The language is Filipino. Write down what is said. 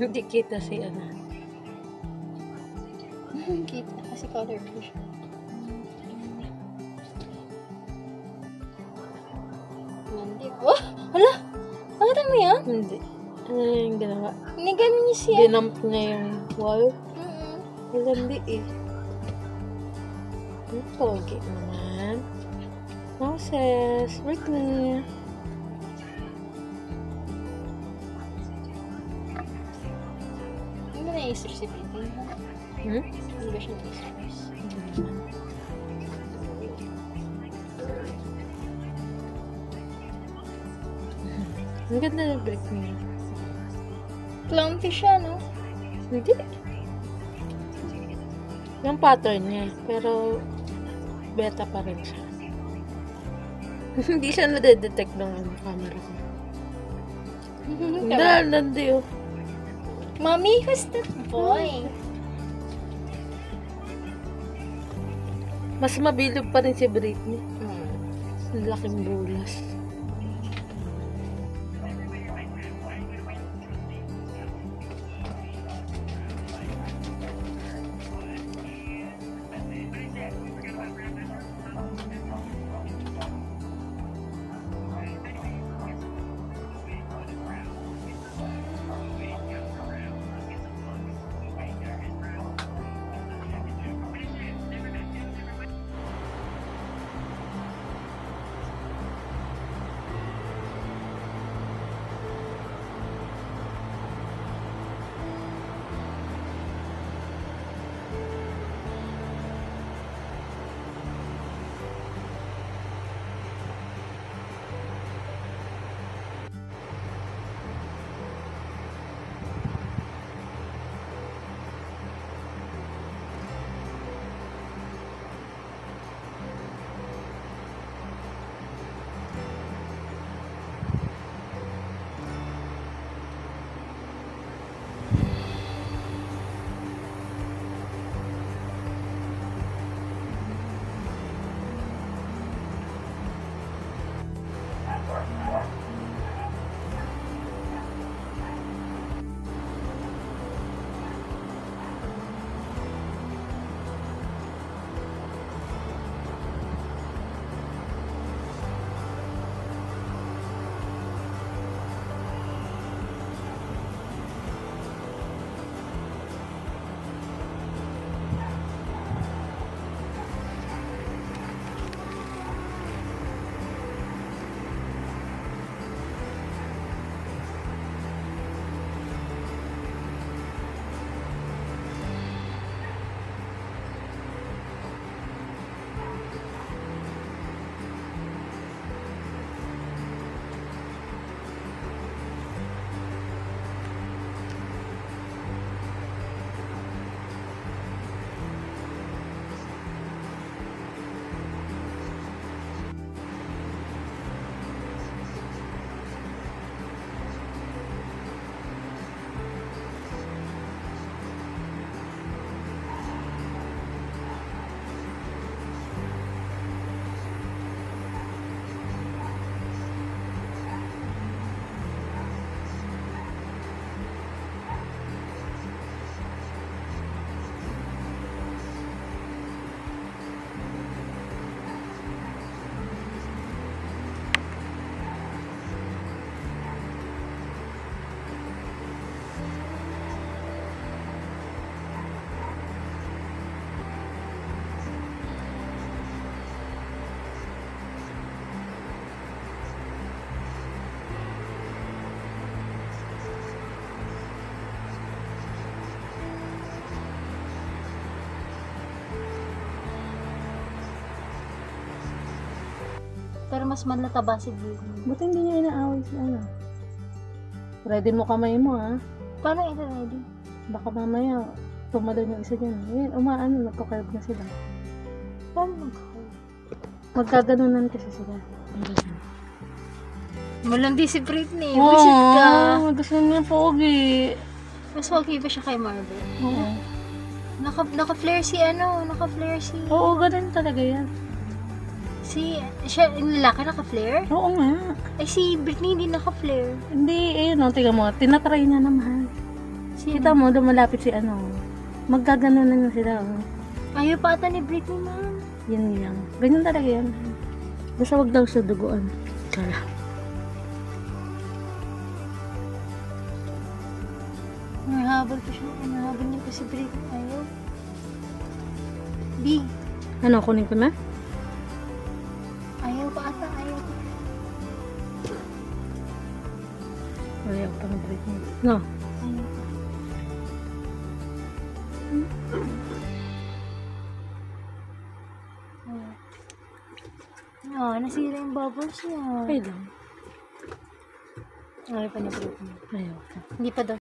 Hindi kita si ano. Kita kasi colorful siya. Hindi. Oh! Hala! Nakita mo yan? Hindi. Ano yung ginawa? Nigan niya siya. Binump niya yung wall. Wala, hindi eh. Ang pogi naman. Moses, Britney. Hindi ba na-i-stress si Britney? Hindi ba siya na-i-stress? Ang ganda ng Britney. Clownfish siya, no? Hindi. Yung pattern niya. Pero, beta pa rin siya. Hindi siya nadedetect ng camera ko. Nandi oh. Mommy, who's that boy? Mas mabilog pa rin si Britney. Ang laking bulas. Pero mas malataba si Britney. Buti hindi niya inaaway si ano. Ready mo kamay mo ha. Paano ito ready? Baka mamaya tumalon yung isa dyan. Yan, umaano, nagkakarb na sila. Paano Magkaganunan kasi sila. Malandi si Britney. Wisit ka. Gusto niya pogi. Mas okay ba siya kay Marvel? Oo. Naka-flare si ano? Naka-flare si... Oo, ganun talaga yan. Siya, yung lalaki naka-flare? Oo nga. Ay, si Britney hindi naka-flare. Hindi, ayun o, tingnan mo. Tinatry niya naman. Kita mo, dumalapit si ano. Magkaganon na sila. Oh. Ayaw pa ata ni Britney, man. Yan lang. Ganyan talaga yan. Basta wag daw siya duguan. Kala. Nahabol pa siya. Nahabol niya pa si Britney. Ayaw. B. Ano, kunin ko na? Ayaw pa ata. Ayaw pa. Ayaw pa na break mo. No. Ayaw pa. Nasira yung bubbles niya. Okay lang. Ayaw pa ni Britney. Ayaw pa. Hindi pa daw.